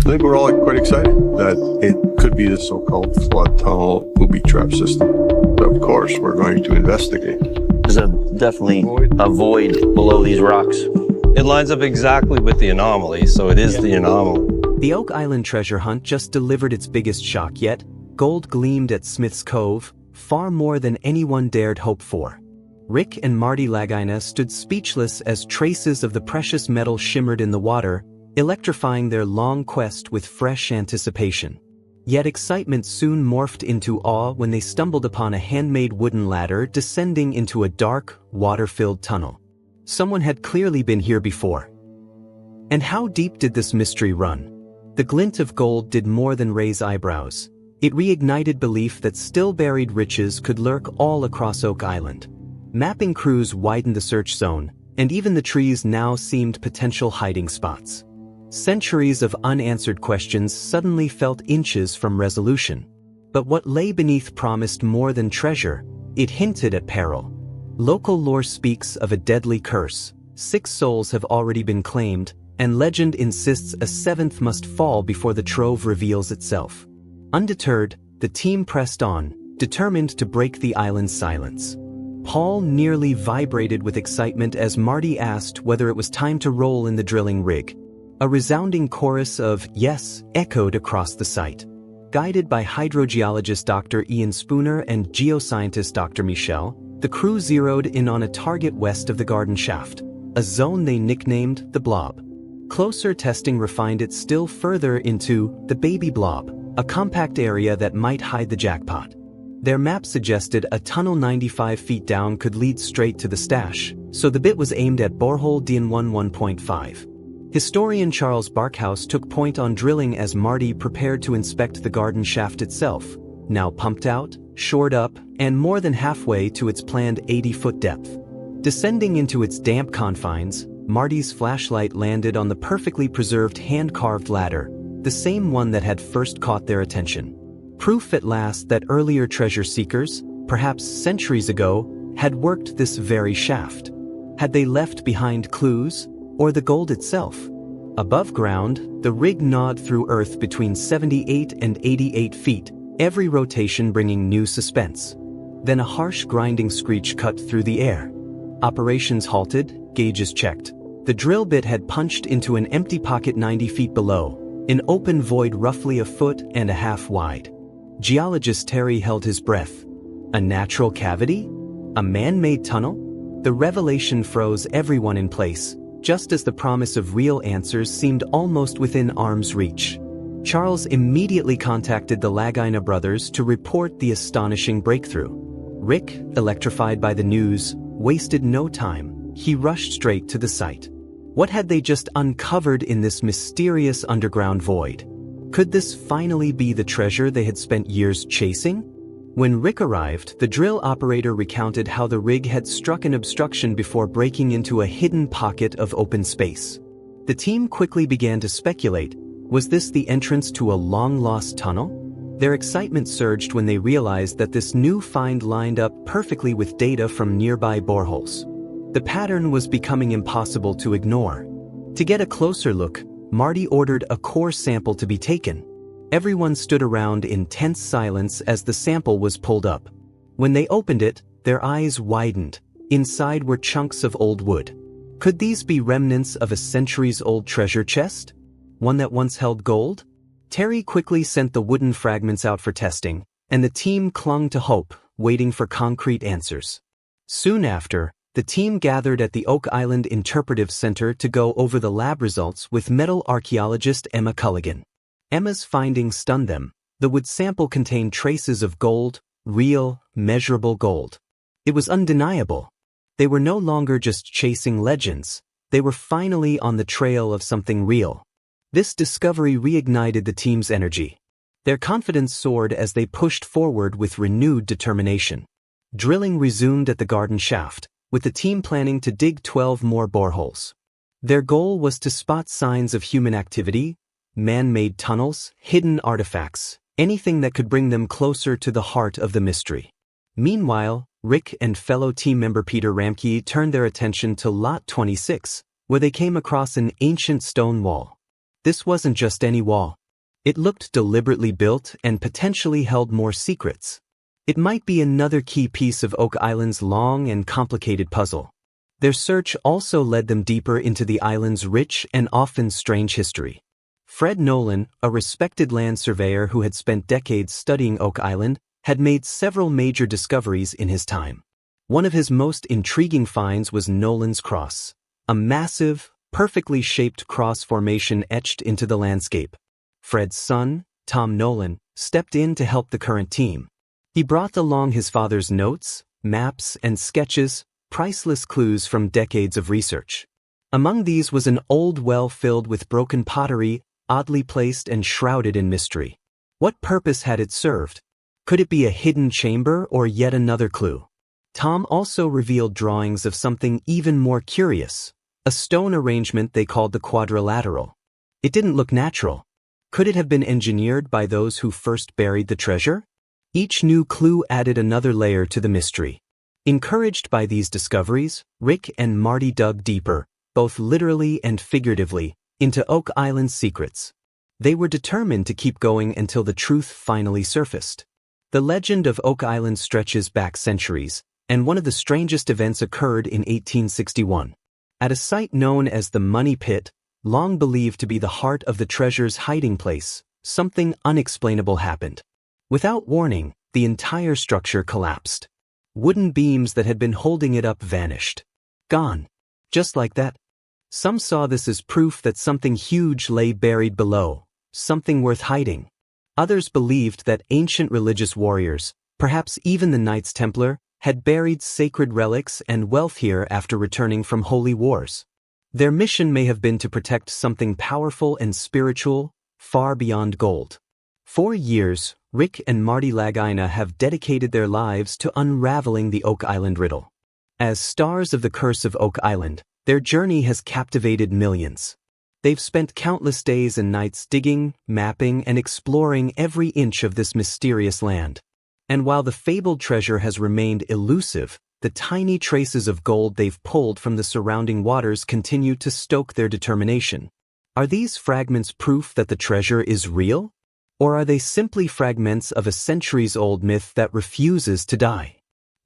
I think we're all quite excited that it could be the so-called flood tunnel booby trap system. But of course, we're going to investigate. There's definitely a void below these rocks. It lines up exactly with the anomaly, so it is the anomaly. The Oak Island treasure hunt just delivered its biggest shock yet. Gold gleamed at Smith's Cove, far more than anyone dared hope for. Rick and Marty Lagina stood speechless as traces of the precious metal shimmered in the water, electrifying their long quest with fresh anticipation. Yet excitement soon morphed into awe when they stumbled upon a handmade wooden ladder descending into a dark, water-filled tunnel. Someone had clearly been here before. And how deep did this mystery run? The glint of gold did more than raise eyebrows. It reignited belief that still-buried riches could lurk all across Oak Island. Mapping crews widened the search zone, and even the trees now seemed potential hiding spots. Centuries of unanswered questions suddenly felt inches from resolution. But what lay beneath promised more than treasure. It hinted at peril. Local lore speaks of a deadly curse. 6 souls have already been claimed, and legend insists a 7th must fall before the trove reveals itself. Undeterred, the team pressed on, determined to break the island's silence. Paul nearly vibrated with excitement as Marty asked whether it was time to roll in the drilling rig. A resounding chorus of yes echoed across the site. Guided by hydrogeologist Dr. Ian Spooner and geoscientist Dr. Michel, the crew zeroed in on a target west of the garden shaft, a zone they nicknamed the Blob. Closer testing refined it still further into the Baby Blob, a compact area that might hide the jackpot. Their map suggested a tunnel 95 feet down could lead straight to the stash, so the bit was aimed at borehole DN1 1.5. Historian Charles Barkhouse took point on drilling as Marty prepared to inspect the garden shaft itself, now pumped out, shored up, and more than halfway to its planned 80-foot depth. Descending into its damp confines, Marty's flashlight landed on the perfectly preserved hand-carved ladder, the same one that had first caught their attention. Proof at last that earlier treasure seekers, perhaps centuries ago, had worked this very shaft. Had they left behind clues, or the gold itself? Above ground, the rig gnawed through earth between 78 and 88 feet, every rotation bringing new suspense. Then a harsh grinding screech cut through the air. Operations halted, gauges checked. The drill bit had punched into an empty pocket 90 feet below, an open void roughly 1.5 feet wide. Geologist Terry held his breath. A natural cavity? A man-made tunnel? The revelation froze everyone in place, just as the promise of real answers seemed almost within arm's reach. Charles immediately contacted the Lagina brothers to report the astonishing breakthrough. Rick, electrified by the news, wasted no time. He rushed straight to the site. What had they just uncovered in this mysterious underground void? Could this finally be the treasure they had spent years chasing? When Rick arrived, the drill operator recounted how the rig had struck an obstruction before breaking into a hidden pocket of open space. The team quickly began to speculate, was this the entrance to a long-lost tunnel? Their excitement surged when they realized that this new find lined up perfectly with data from nearby boreholes. The pattern was becoming impossible to ignore. To get a closer look, Marty ordered a core sample to be taken. Everyone stood around in tense silence as the sample was pulled up. When they opened it, their eyes widened. Inside were chunks of old wood. Could these be remnants of a centuries-old treasure chest? One that once held gold? Terry quickly sent the wooden fragments out for testing, and the team clung to hope, waiting for concrete answers. Soon after, the team gathered at the Oak Island Interpretive Center to go over the lab results with metal archaeologist Emma Culligan. Emma's findings stunned them. The wood sample contained traces of gold, real, measurable gold. It was undeniable. They were no longer just chasing legends. They were finally on the trail of something real. This discovery reignited the team's energy. Their confidence soared as they pushed forward with renewed determination. Drilling resumed at the garden shaft, with the team planning to dig 12 more boreholes. Their goal was to spot signs of human activity, man-made tunnels, hidden artifacts, anything that could bring them closer to the heart of the mystery. Meanwhile, Rick and fellow team member Peter Ramke turned their attention to Lot 26, where they came across an ancient stone wall. This wasn't just any wall. It looked deliberately built and potentially held more secrets. It might be another key piece of Oak Island's long and complicated puzzle. Their search also led them deeper into the island's rich and often strange history. Fred Nolan, a respected land surveyor who had spent decades studying Oak Island, had made several major discoveries in his time. One of his most intriguing finds was Nolan's Cross, a massive, perfectly shaped cross formation etched into the landscape. Fred's son, Tom Nolan, stepped in to help the current team. He brought along his father's notes, maps, and sketches, priceless clues from decades of research. Among these was an old well filled with broken pottery, oddly placed and shrouded in mystery. What purpose had it served? Could it be a hidden chamber or yet another clue? Tom also revealed drawings of something even more curious, a stone arrangement they called the quadrilateral. It didn't look natural. Could it have been engineered by those who first buried the treasure? Each new clue added another layer to the mystery. Encouraged by these discoveries, Rick and Marty dug deeper, both literally and figuratively, into Oak Island's secrets. They were determined to keep going until the truth finally surfaced. The legend of Oak Island stretches back centuries, and one of the strangest events occurred in 1861. At a site known as the Money Pit, long believed to be the heart of the treasure's hiding place, something unexplainable happened. Without warning, the entire structure collapsed. Wooden beams that had been holding it up vanished. Gone. Just like that. Some saw this as proof that something huge lay buried below, something worth hiding. Others believed that ancient religious warriors, perhaps even the Knights Templar, had buried sacred relics and wealth here after returning from holy wars. Their mission may have been to protect something powerful and spiritual, far beyond gold. For years, Rick and Marty Lagina have dedicated their lives to unraveling the Oak Island riddle. As stars of the Curse of Oak Island, their journey has captivated millions. They've spent countless days and nights digging, mapping, and exploring every inch of this mysterious land. And while the fabled treasure has remained elusive, the tiny traces of gold they've pulled from the surrounding waters continue to stoke their determination. Are these fragments proof that the treasure is real? Or are they simply fragments of a centuries-old myth that refuses to die?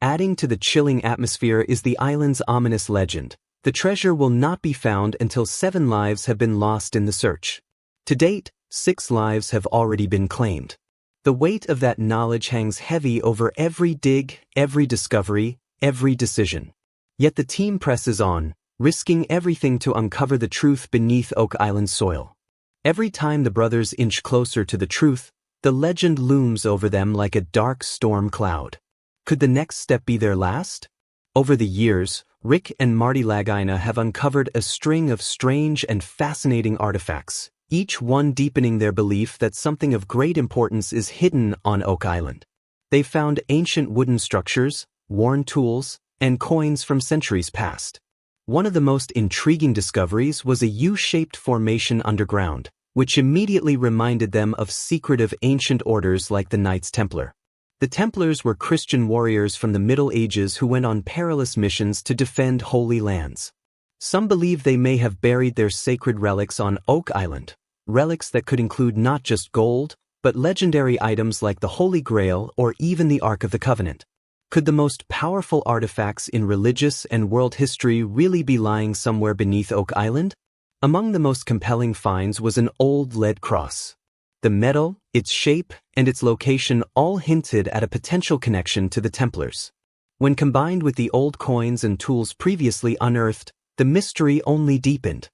Adding to the chilling atmosphere is the island's ominous legend. The treasure will not be found until 7 lives have been lost in the search. To date, 6 lives have already been claimed. The weight of that knowledge hangs heavy over every dig, every discovery, every decision. Yet the team presses on, risking everything to uncover the truth beneath Oak Island soil. Every time the brothers inch closer to the truth, the legend looms over them like a dark storm cloud. Could the next step be their last? Over the years, Rick and Marty Lagina have uncovered a string of strange and fascinating artifacts, each one deepening their belief that something of great importance is hidden on Oak Island. They've found ancient wooden structures, worn tools, and coins from centuries past. One of the most intriguing discoveries was a U-shaped formation underground, which immediately reminded them of secretive ancient orders like the Knights Templar. The Templars were Christian warriors from the Middle Ages who went on perilous missions to defend holy lands. Some believe they may have buried their sacred relics on Oak Island, relics that could include not just gold, but legendary items like the Holy Grail or even the Ark of the Covenant. Could the most powerful artifacts in religious and world history really be lying somewhere beneath Oak Island? Among the most compelling finds was an old lead cross. The metal, its shape, and its location all hinted at a potential connection to the Templars. When combined with the old coins and tools previously unearthed, the mystery only deepened.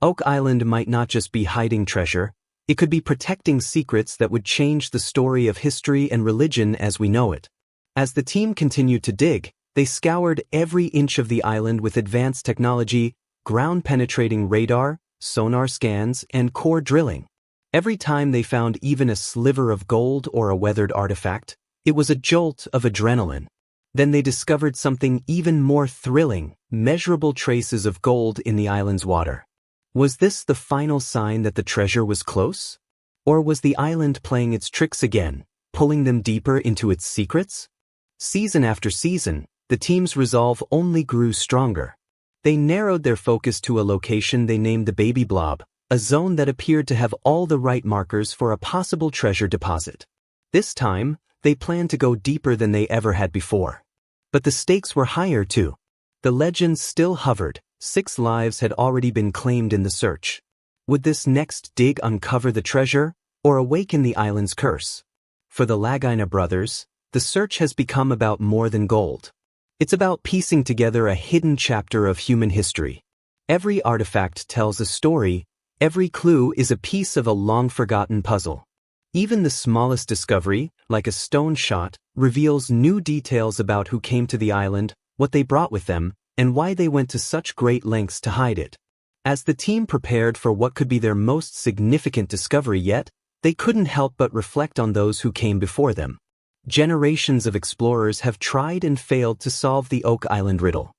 Oak Island might not just be hiding treasure, it could be protecting secrets that would change the story of history and religion as we know it. As the team continued to dig, they scoured every inch of the island with advanced technology, ground-penetrating radar, sonar scans, and core drilling. Every time they found even a sliver of gold or a weathered artifact, it was a jolt of adrenaline. Then they discovered something even more thrilling, measurable traces of gold in the island's water. Was this the final sign that the treasure was close? Or was the island playing its tricks again, pulling them deeper into its secrets? Season after season, the team's resolve only grew stronger. They narrowed their focus to a location they named the Baby Blob, a zone that appeared to have all the right markers for a possible treasure deposit. This time, they planned to go deeper than they ever had before. But the stakes were higher too. The legends still hovered. 6 lives had already been claimed in the search. Would this next dig uncover the treasure, or awaken the island's curse? For the Lagina brothers, the search has become about more than gold. It's about piecing together a hidden chapter of human history. Every artifact tells a story, every clue is a piece of a long-forgotten puzzle. Even the smallest discovery, like a stone shot, reveals new details about who came to the island, what they brought with them, and why they went to such great lengths to hide it. As the team prepared for what could be their most significant discovery yet, they couldn't help but reflect on those who came before them. Generations of explorers have tried and failed to solve the Oak Island riddle.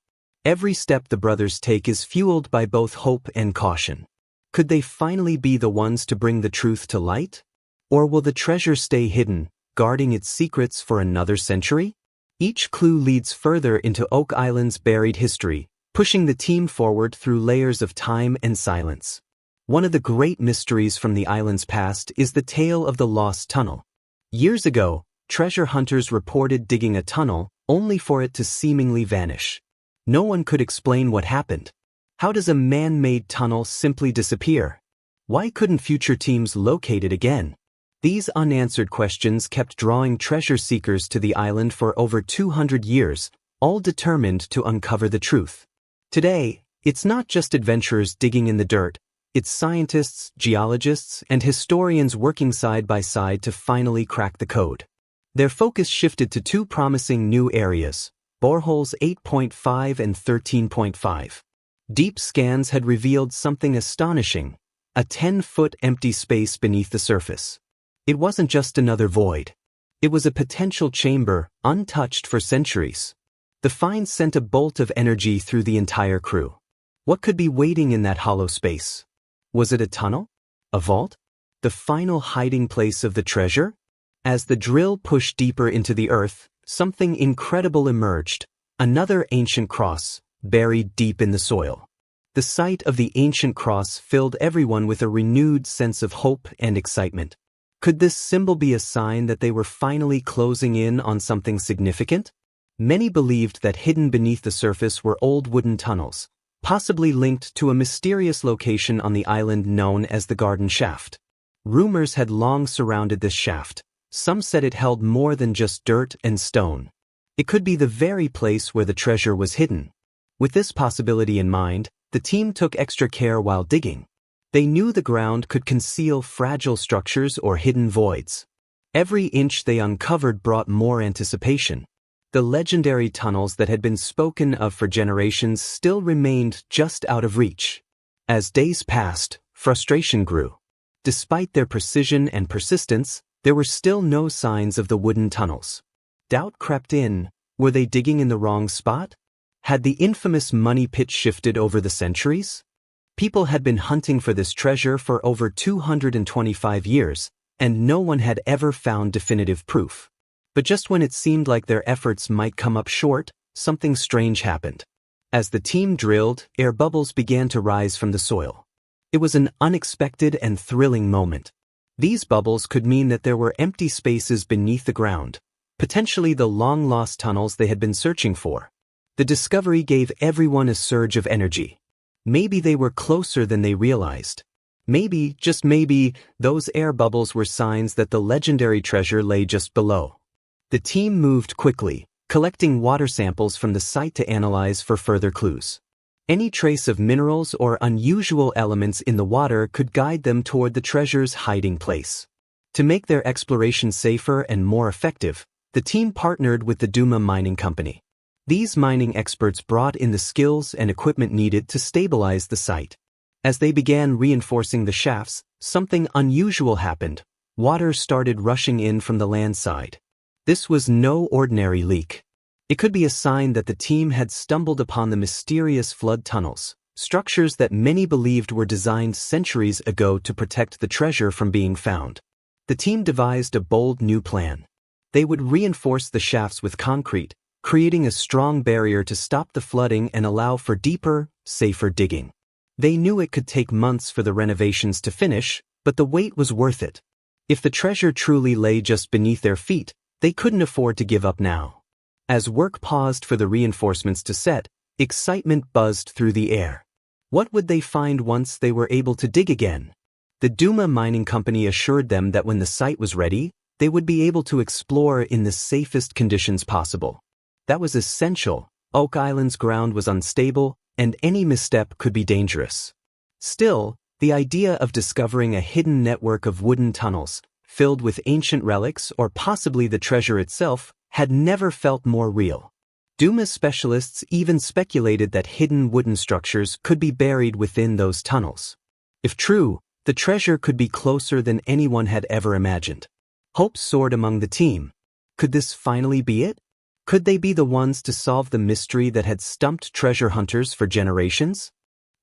Every step the brothers take is fueled by both hope and caution. Could they finally be the ones to bring the truth to light? Or will the treasure stay hidden, guarding its secrets for another century? Each clue leads further into Oak Island's buried history, pushing the team forward through layers of time and silence. One of the great mysteries from the island's past is the tale of the Lost Tunnel. Years ago, treasure hunters reported digging a tunnel, only for it to seemingly vanish. No one could explain what happened. How does a man-made tunnel simply disappear? Why couldn't future teams locate it again? These unanswered questions kept drawing treasure seekers to the island for over 200 years, all determined to uncover the truth. Today, it's not just adventurers digging in the dirt, it's scientists, geologists, and historians working side by side to finally crack the code. Their focus shifted to 2 promising new areas, boreholes 8.5 and 13.5. Deep scans had revealed something astonishing, a 10-foot empty space beneath the surface. It wasn't just another void. It was a potential chamber, untouched for centuries. The find sent a bolt of energy through the entire crew. What could be waiting in that hollow space? Was it a tunnel? A vault? The final hiding place of the treasure? As the drill pushed deeper into the earth, something incredible emerged, another ancient cross, buried deep in the soil. The sight of the ancient cross filled everyone with a renewed sense of hope and excitement. Could this symbol be a sign that they were finally closing in on something significant? Many believed that hidden beneath the surface were old wooden tunnels, possibly linked to a mysterious location on the island known as the Garden Shaft. Rumors had long surrounded this shaft. Some said it held more than just dirt and stone. It could be the very place where the treasure was hidden. With this possibility in mind, the team took extra care while digging. They knew the ground could conceal fragile structures or hidden voids. Every inch they uncovered brought more anticipation. The legendary tunnels that had been spoken of for generations still remained just out of reach. As days passed, frustration grew. Despite their precision and persistence, there were still no signs of the wooden tunnels. Doubt crept in. Were they digging in the wrong spot? Had the infamous money pit shifted over the centuries? People had been hunting for this treasure for over 225 years, and no one had ever found definitive proof. But just when it seemed like their efforts might come up short, something strange happened. As the team drilled, air bubbles began to rise from the soil. It was an unexpected and thrilling moment. These bubbles could mean that there were empty spaces beneath the ground, potentially the long-lost tunnels they had been searching for. The discovery gave everyone a surge of energy. Maybe they were closer than they realized. Maybe, just maybe, those air bubbles were signs that the legendary treasure lay just below. The team moved quickly, collecting water samples from the site to analyze for further clues. Any trace of minerals or unusual elements in the water could guide them toward the treasure's hiding place. To make their exploration safer and more effective, the team partnered with the Duma Mining Company. These mining experts brought in the skills and equipment needed to stabilize the site. As they began reinforcing the shafts, something unusual happened. Water started rushing in from the land side. This was no ordinary leak. It could be a sign that the team had stumbled upon the mysterious flood tunnels, structures that many believed were designed centuries ago to protect the treasure from being found. The team devised a bold new plan. They would reinforce the shafts with concrete, creating a strong barrier to stop the flooding and allow for deeper, safer digging. They knew it could take months for the renovations to finish, but the wait was worth it. If the treasure truly lay just beneath their feet, they couldn't afford to give up now. As work paused for the reinforcements to set, excitement buzzed through the air. What would they find once they were able to dig again? The Duma Mining Company assured them that when the site was ready, they would be able to explore in the safest conditions possible. That was essential. Oak Island's ground was unstable, and any misstep could be dangerous. Still, the idea of discovering a hidden network of wooden tunnels, filled with ancient relics or possibly the treasure itself, had never felt more real. Duma specialists even speculated that hidden wooden structures could be buried within those tunnels. If true, the treasure could be closer than anyone had ever imagined. Hope soared among the team. Could this finally be it? Could they be the ones to solve the mystery that had stumped treasure hunters for generations?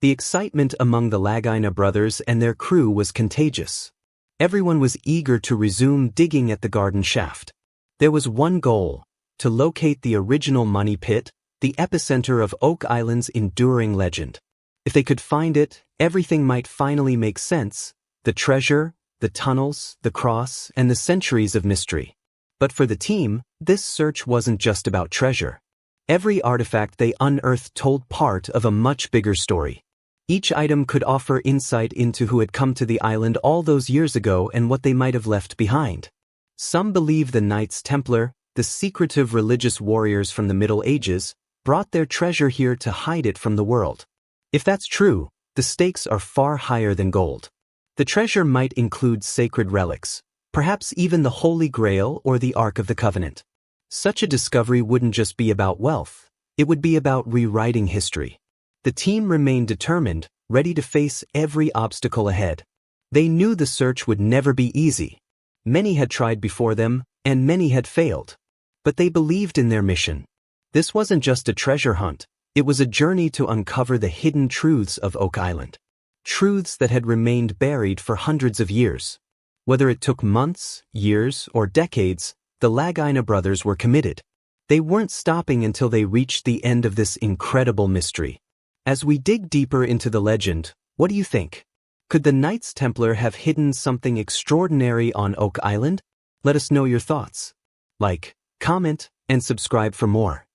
The excitement among the Lagina brothers and their crew was contagious. Everyone was eager to resume digging at the garden shaft. There was one goal: to locate the original money pit, the epicenter of Oak Island's enduring legend. If they could find it, everything might finally make sense: the treasure, the tunnels, the cross, and the centuries of mystery. But for the team, this search wasn't just about treasure. Every artifact they unearthed told part of a much bigger story. Each item could offer insight into who had come to the island all those years ago and what they might have left behind. Some believe the Knights Templar, the secretive religious warriors from the Middle Ages, brought their treasure here to hide it from the world. If that's true, the stakes are far higher than gold. The treasure might include sacred relics, perhaps even the Holy Grail or the Ark of the Covenant. Such a discovery wouldn't just be about wealth, it would be about rewriting history. The team remained determined, ready to face every obstacle ahead. They knew the search would never be easy. Many had tried before them, and many had failed. But they believed in their mission. This wasn't just a treasure hunt, it was a journey to uncover the hidden truths of Oak Island. Truths that had remained buried for hundreds of years. Whether it took months, years, or decades, the Lagina brothers were committed. They weren't stopping until they reached the end of this incredible mystery. As we dig deeper into the legend, what do you think? Could the Knights Templar have hidden something extraordinary on Oak Island? Let us know your thoughts. Like, comment, and subscribe for more.